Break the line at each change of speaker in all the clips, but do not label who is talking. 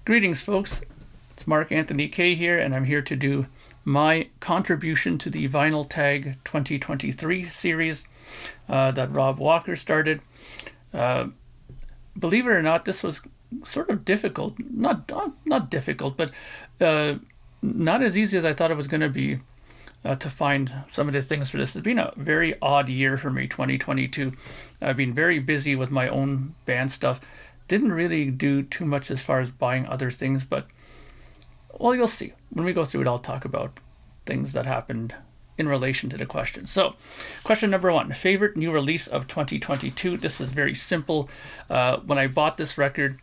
Greetings, folks. It's Mark Anthony K here, and I'm here to do my contribution to the Vinyl Tag 2023 series that Rob Walker started. Believe it or not, this was sort of difficult. Not difficult, but not as easy as I thought it was going to be to find some of the things for this. It's been a very odd year for me, 2022. I've been very busy with my own band stuff. Didn't really do too much as far as buying other things, but well, you'll see. When we go through it, I'll talk about things that happened in relation to the question. So, question number 1, favorite new release of 2022. This was very simple. When I bought this record,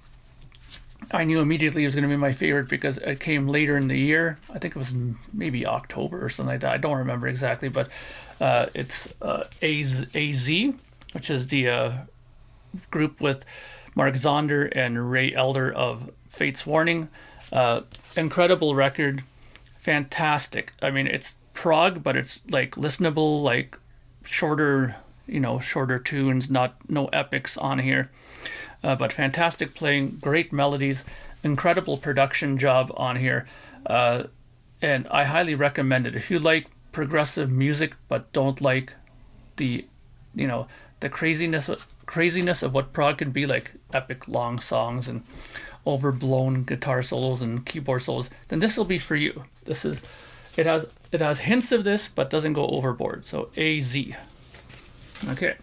I knew immediately it was going to be my favorite because it came later in the year. I think it was maybe October or something like that. I don't remember exactly, but it's AZ, which is the group with Mark Zonder and Ray Elder of Fate's Warning. Incredible record. Fantastic. I mean, it's prog, but it's like listenable, like shorter tunes, no epics on here. But fantastic playing, great melodies, incredible production job on here. And I highly recommend it. If you like progressive music but don't like the craziness of what prog can be, like epic long songs and overblown guitar solos and keyboard solos, then this will be for you. It has hints of this but doesn't go overboard. So AZ. Okay.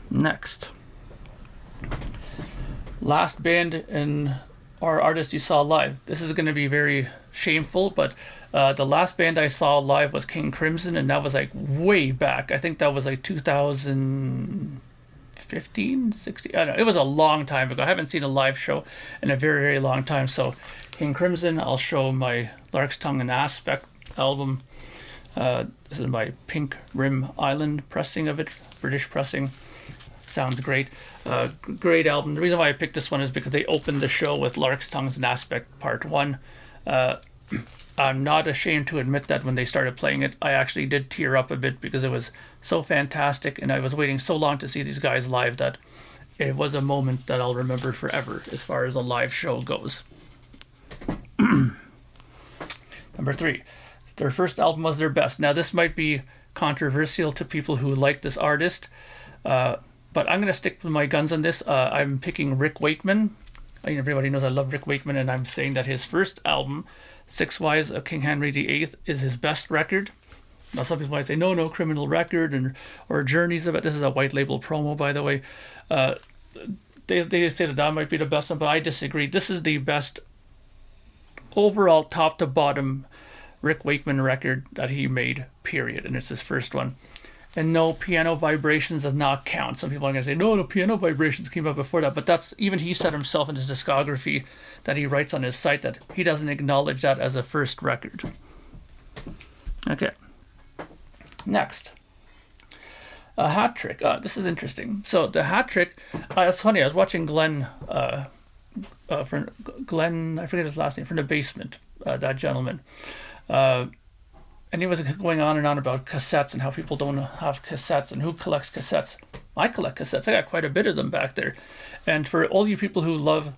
Next. Last band and our artist you saw live. This is going to be very shameful, but the last band I saw live was King Crimson, and that was like way back. I think that was like 2015, 16. I don't know. It was a long time ago. I haven't seen a live show in a very, very long time. So King Crimson, I'll show my Lark's Tongue and Aspect album. This is my Pink Rim Island pressing of it, British pressing. Sounds great. Great album. The reason why I picked this one is because they opened the show with Lark's Tongues and Aspect Part 1. I'm not ashamed to admit that when they started playing it, I actually did tear up a bit because it was so fantastic, and I was waiting so long to see these guys live that it was a moment that I'll remember forever as far as a live show goes. Number 3. Their first album was their best. Now, this might be controversial to people who like this artist, but I'm going to stick with my guns on this. I'm picking Rick Wakeman. Everybody knows I love Rick Wakeman, and I'm saying that his first album, Six Wives of King Henry VIII, is his best record. Now, some people might say, no, Criminal Record or Journeys of it. This is a white label promo, by the way. They say that might be the best one, but I disagree. This is the best overall, top to bottom, Rick Wakeman record that he made, period. And it's his first one. And no, Piano Vibrations does not count. Some people are going to say, no, Piano Vibrations came out before that. But that's, even he said himself in his discography that he writes on his site that he doesn't acknowledge that as a first record. Okay. Next. A Hat Trick. This is interesting. So the Hat Trick, it's funny, I was watching Glenn, I forget his last name, from The Basement, that gentleman. And he was going on and on about cassettes and how people don't have cassettes and who collects cassettes. I collect cassettes. I got quite a bit of them back there. And for all you people who love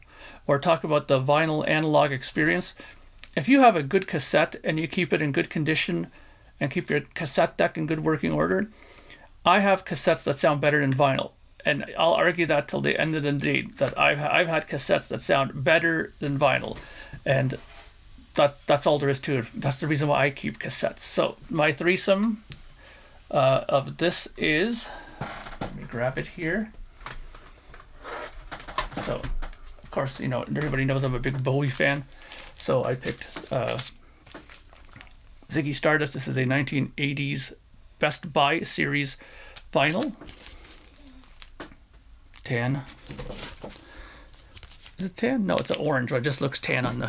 or talk about the vinyl analog experience, if you have a good cassette and you keep it in good condition and keep your cassette deck in good working order, I have cassettes that sound better than vinyl. And I'll argue that till the end of the day, that I've had cassettes that sound better than vinyl. And that's all there is to it. That's the reason why I keep cassettes. So my threesome of this is, let me grab it here. So, of course, everybody knows I'm a big Bowie fan. So I picked Ziggy Stardust. This is a 1980s Best Buy series vinyl. Tan. Is it tan? No, it's an orange. It just looks tan on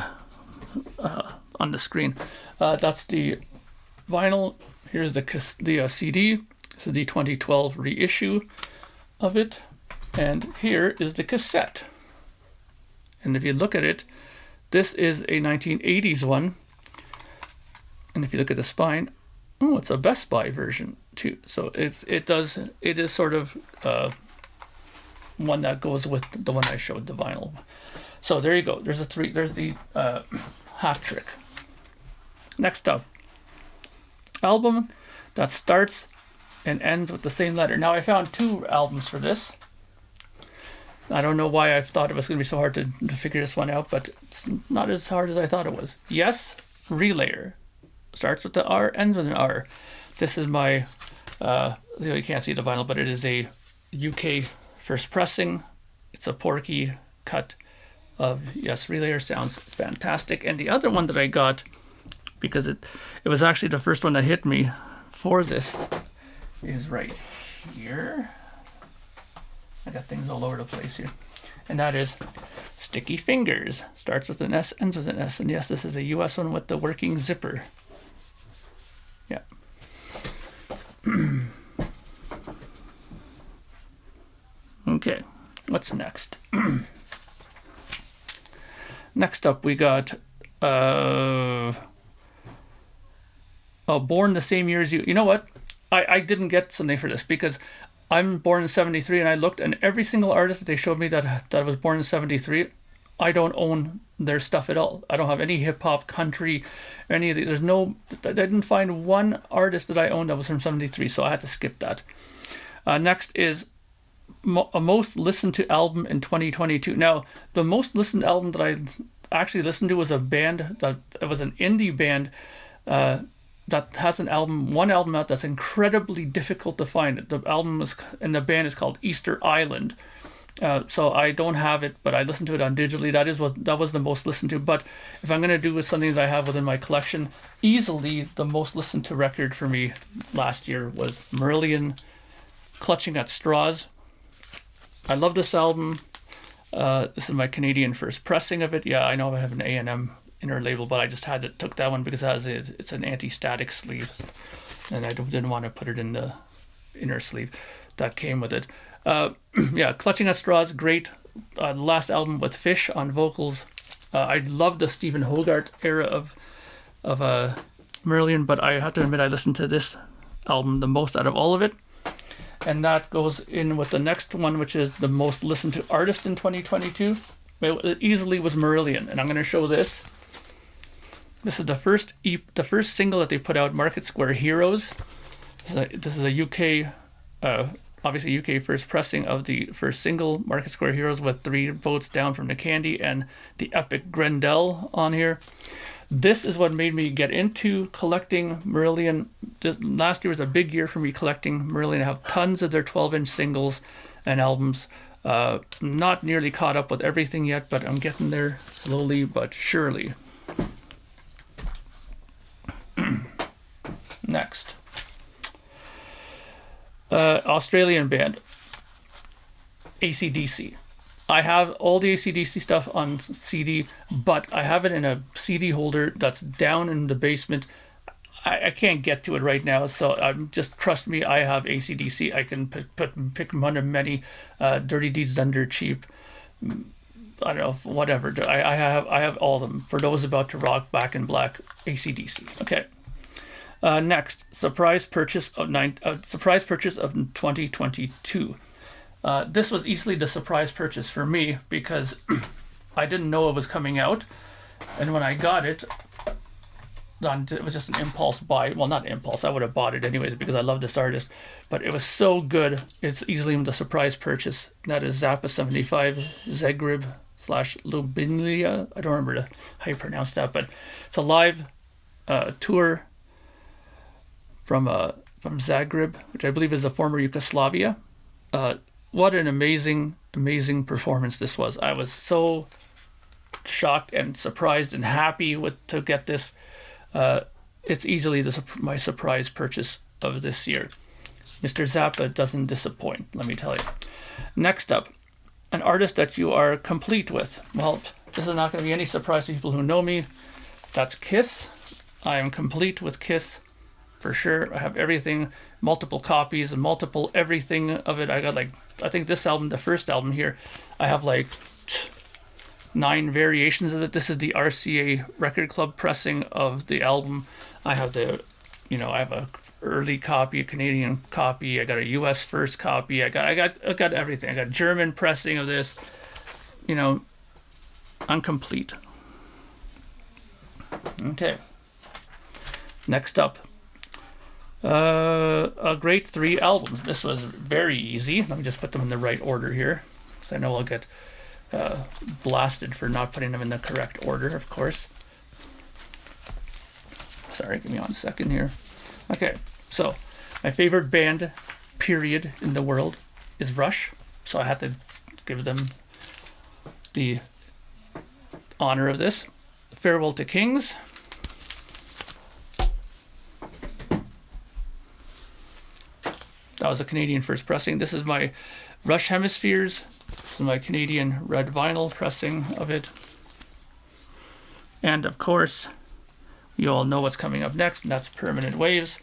the screen. That's the vinyl. Here's the CD. This is the 2012 reissue of it. And here is the cassette. And if you look at it, this is a 1980s one. And if you look at the spine, it's a Best Buy version too. So it is sort of one that goes with the one I showed, the vinyl. So there you go. There's the hat trick. Next up, album that starts and ends with the same letter. Now I found 2 albums for this. I don't know why I thought it was going to be so hard to figure this one out, but it's not as hard as I thought it was. Yes, Relayer. Starts with the R, ends with an R. This is my, you can't see the vinyl, but it is a UK first pressing. It's a Porky cut of Yes, Relayer. Sounds fantastic. And the other one that I got, because it was actually the first one that hit me for this, is right here. I got things all over the place here. And that is Sticky Fingers. Starts with an S, ends with an S. And yes, this is a US one with the working zipper. Yeah. Okay, what's next? Next up, we got Born the Same Year as You. You know what? I didn't get something for this because I'm born in 73, and I looked, and every single artist that they showed me that was born in 73, I don't own their stuff at all. I don't have any hip hop, country, or any of the. There's no. I didn't find one artist that I owned that was from 73, so I had to skip that. Next is a most listened to album in 2022. Now, the most listened album that I actually listened to was a band that it was an indie band. That has one album out that's incredibly difficult to find. The album and the band is called Easter Island. So I don't have it, but I listened to it on digitally. That was the most listened to. But if I'm going to do with something that I have within my collection, easily the most listened to record for me last year was Marillion, Clutching at Straws. I love this album. This is my Canadian first pressing of it. Yeah, I know I have an A&M inner label, but I just took that one because it's an anti-static sleeve, and I didn't want to put it in the inner sleeve that came with it. Yeah, Clutching at Straws, great. The last album with Fish on vocals. I love the Stephen Hogarth era of Marillion, but I have to admit I listened to this album the most out of all of it. And that goes in with the next one, which is the most listened to artist in 2022. It easily was Marillion, and I'm going to show this. This is the first single that they put out, Market Square Heroes. This is a UK, obviously UK first pressing of the first single, Market Square Heroes, with 3 votes down from the Candy and the epic Grendel on here. This is what made me get into collecting Marillion. Last year was a big year for me collecting Marillion. I have tons of their 12-inch singles and albums. Not nearly caught up with everything yet, but I'm getting there slowly but surely. Next. Australian band, AC/DC. I have all the AC/DC stuff on CD, but I have it in a CD holder that's down in the basement. I can't get to it right now, so just trust me. I have AC/DC. I can pick one of many. Dirty Deeds Done Dirt Cheap. I don't know, whatever. I have all of them. For those about to rock, Back in Black, AC/DC. Okay. Next, surprise purchase of 2022. This was easily the surprise purchase for me because I didn't know it was coming out, and when I got it, it was just an impulse buy. Well, not impulse. I would have bought it anyways because I love this artist, but it was so good. It's easily the surprise purchase. That is Zappa 75 Zagreb / Lubinia. I don't remember how you pronounce that, but it's a live tour from Zagreb, which I believe is the former Yugoslavia. What an amazing performance this was. I was so shocked and surprised and happy to get this. It's easily my surprise purchase of this year. Mr. Zappa doesn't disappoint, let me tell you. Next up, an artist that you are complete with. Well, this is not going to be any surprise to people who know me. That's Kiss. I am complete with Kiss. For sure. I have everything, multiple copies and multiple everything of it. I got I think this album, the first album here, I have 9 variations of it. This is the RCA Record Club pressing of the album. I have I have a early copy, a Canadian copy. I got a U.S. first copy. I got everything. I got German pressing of this. You know, I'm complete. Okay. Next up, a great 3 albums. This was very easy. Let me just put them in the right order here, because I know I'll get blasted for not putting them in the correct order, of course. Sorry, give me 1 second here. Okay, so my favorite band, period, in the world is Rush. So I had to give them the honor of this. Farewell to Kings. That was a Canadian first pressing. This is my Rush Hemispheres. This is my Canadian red vinyl pressing of it. And of course, you all know what's coming up next, and that's Permanent Waves.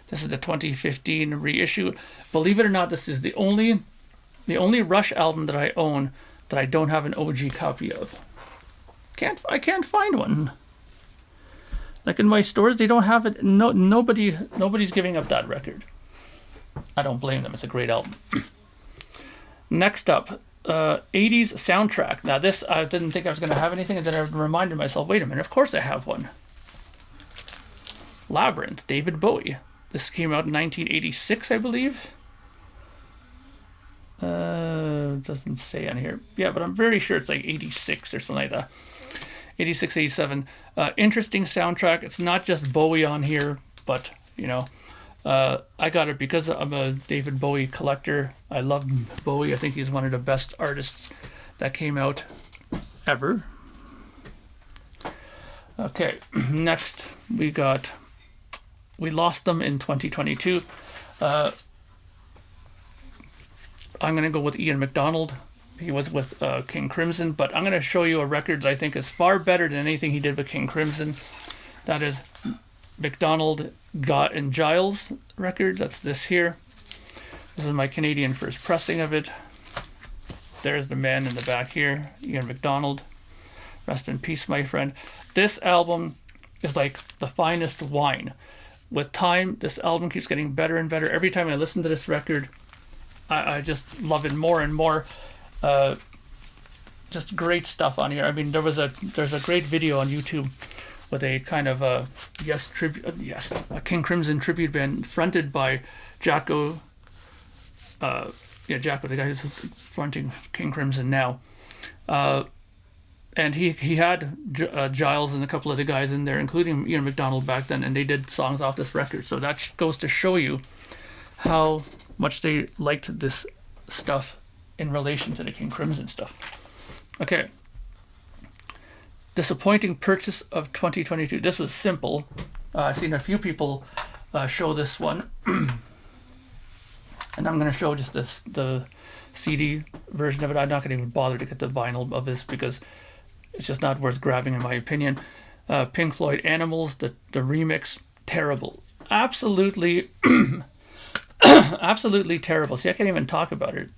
This is the 2015 reissue. Believe it or not, this is the only Rush album that I own that I don't have an OG copy of. I can't find one. Like in my stores, they don't have it. No, nobody's giving up that record. I don't blame them. It's a great album. Next up, 80s soundtrack. Now this, I didn't think I was going to have anything, and then I reminded myself, wait a minute, of course I have one. Labyrinth, David Bowie. This came out in 1986, I believe. It doesn't say on here. Yeah, but I'm very sure it's like 86 or something like that. 86, 87. Interesting soundtrack. It's not just Bowie on here, but, you know, I got it because I'm a David Bowie collector. I love Bowie. I think he's one of the best artists that came out ever. Okay, next we lost them in 2022. I'm going to go with Ian MacDonald. He was with King Crimson, but I'm going to show you a record that I think is far better than anything he did with King Crimson. That is MacDonald, Gott and Giles record. That's this here. This is my Canadian first pressing of it. There's the man in the back here, Ian MacDonald. Rest in peace, my friend. This album is like the finest wine. With time, this album keeps getting better and better. Every time I listen to this record, I just love it more and more. Just great stuff on here. I mean, there's a great video on YouTube with a kind of a King Crimson tribute band fronted by Jacko. Jacko, the guy who's fronting King Crimson now. And he had Giles and a couple of the guys in there, including Ian MacDonald back then, and they did songs off this record. So that goes to show you how much they liked this stuff in relation to the King Crimson stuff. Okay. Disappointing purchase of 2022. This was simple. I've seen a few people show this one. And I'm going to show just the CD version of it. I'm not going to even bother to get the vinyl of this because it's just not worth grabbing, in my opinion. Pink Floyd Animals, the remix, terrible. Absolutely, absolutely terrible. See, I can't even talk about it.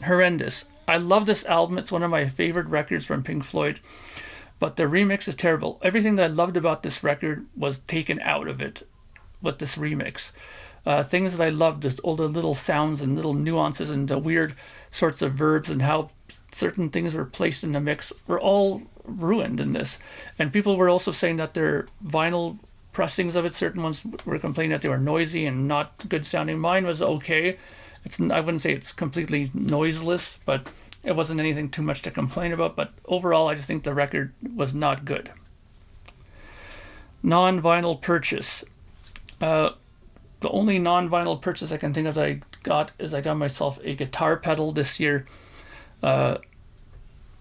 Horrendous. I love this album. It's one of my favorite records from Pink Floyd. But the remix is terrible. Everything that I loved about this record was taken out of it with this remix. Things that I loved, just all the little sounds and little nuances and the weird sorts of verbs and how certain things were placed in the mix were all ruined in this. And people were also saying that their vinyl pressings of it, certain ones were complaining that they were noisy and not good sounding. Mine was okay. I wouldn't say it's completely noiseless, but it wasn't anything too much to complain about. But overall, I just think the record was not good. Non-vinyl purchase. The only non-vinyl purchase I can think of that I got is I got myself a guitar pedal this year. A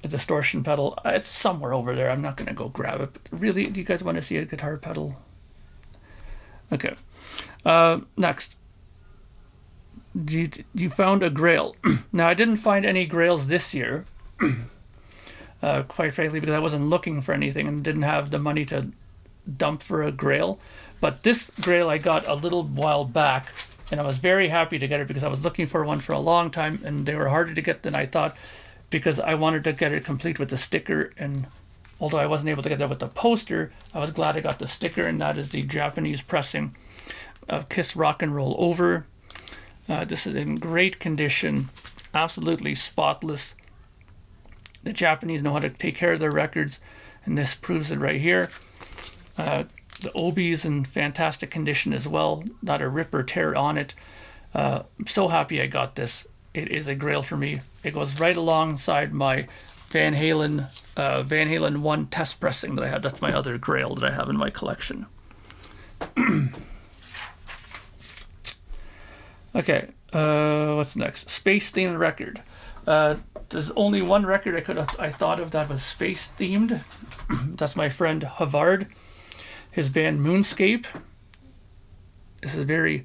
distortion pedal. It's somewhere over there. I'm not going to go grab it. But really, do you guys want to see a guitar pedal? Okay. Next. You found a grail. Now, I didn't find any grails this year. Quite frankly, because I wasn't looking for anything and didn't have the money to dump for a grail. But this grail I got a little while back, and I was very happy to get it because I was looking for one for a long time, and they were harder to get than I thought because I wanted to get it complete with the sticker. And although I wasn't able to get that with the poster, I was glad I got the sticker, and that is the Japanese pressing Kiss Rock and Roll Over. This is in great condition, absolutely spotless. The Japanese know how to take care of their records, and this proves it right here. The Obi is in fantastic condition as well, not a rip or tear on it. I'm so happy I got this. It is a grail for me. It goes right alongside my Van Halen 1 test pressing that I had. That's my other grail that I have in my collection. Okay, what's next? Space themed record. There's only one record I thought of that was space themed. That's my friend Havard, his band Moonscape. This is very,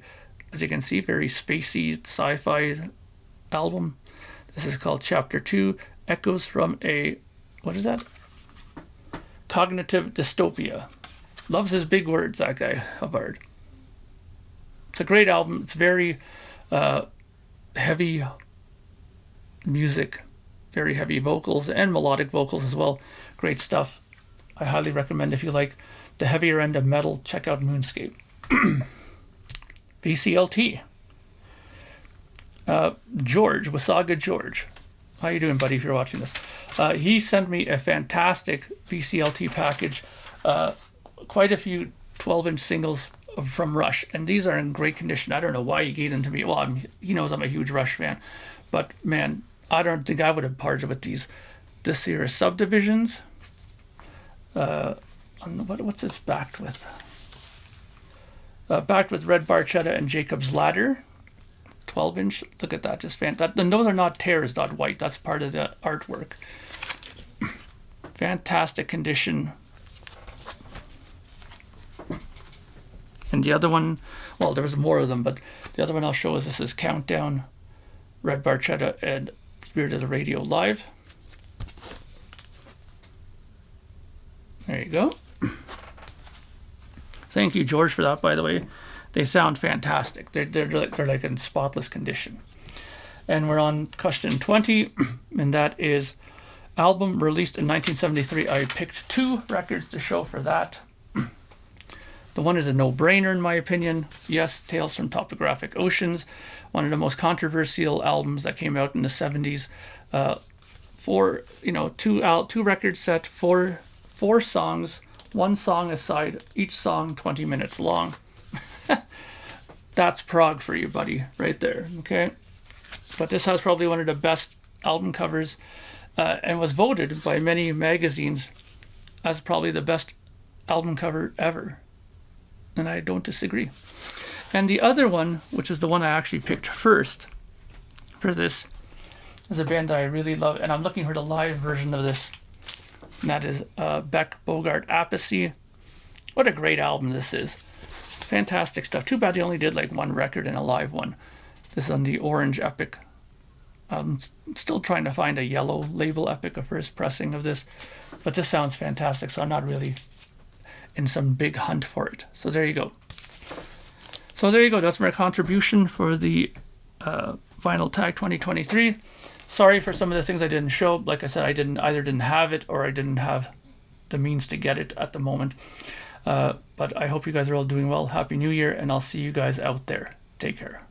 as you can see, very spacey sci-fi album. This is called Chapter 2, Echoes from a, what is that? Cognitive Dystopia. Loves his big words, that guy, Havard. It's a great album. It's very heavy music, very heavy vocals and melodic vocals as well. Great stuff. I highly recommend if you like the heavier end of metal, check out Moonscape. VCLT. George, Wasaga George. How you doing, buddy, if you're watching this? He sent me a fantastic VCLT package. Quite a few 12-inch singles from Rush, and these are in great condition. I don't know why he gave them to me. Well, he knows I'm a huge Rush fan, but man, I don't think I would have parted with these. This here is Subdivisions. What's this backed with? Backed with Red Barchetta and Jacob's Ladder. 12-inch. Look at that, just fantastic. And those are not tears, that white. That's part of the artwork. Fantastic condition. And the other one, well, there was more of them, but the other one I'll show is this is Countdown, Red Barchetta, and Spirit of the Radio Live. There you go. Thank you, George, for that, by the way. They sound fantastic. They're like in spotless condition. And we're on question 20, and that is album released in 1973. I picked 2 records to show for that. The one is a no-brainer in my opinion. Yes, Tales from Topographic Oceans, one of the most controversial albums that came out in the 70s. Two records set, four songs, one song aside, each song 20 minutes long. That's prog for you, buddy, right there. Okay, but this has probably one of the best album covers, and was voted by many magazines as probably the best album cover ever. And I don't disagree. And the other one, which is the one I actually picked first for this, is a band that I really love, and I'm looking for the live version of this, and that is Beck Bogart Apathy. What a great album this is. Fantastic stuff. Too bad they only did like one record and a live one. This is on the Orange Epic. I'm still trying to find a yellow label Epic, a first pressing of this, but this sounds fantastic, so I'm not really in some big hunt for it. So there you go. That's my contribution for the Vinyl Tag 2023. Sorry for some of the things I didn't show. Like I said, I either didn't have it or I didn't have the means to get it at the moment. But I hope you guys are all doing well. Happy New Year, and I'll see you guys out there. Take care.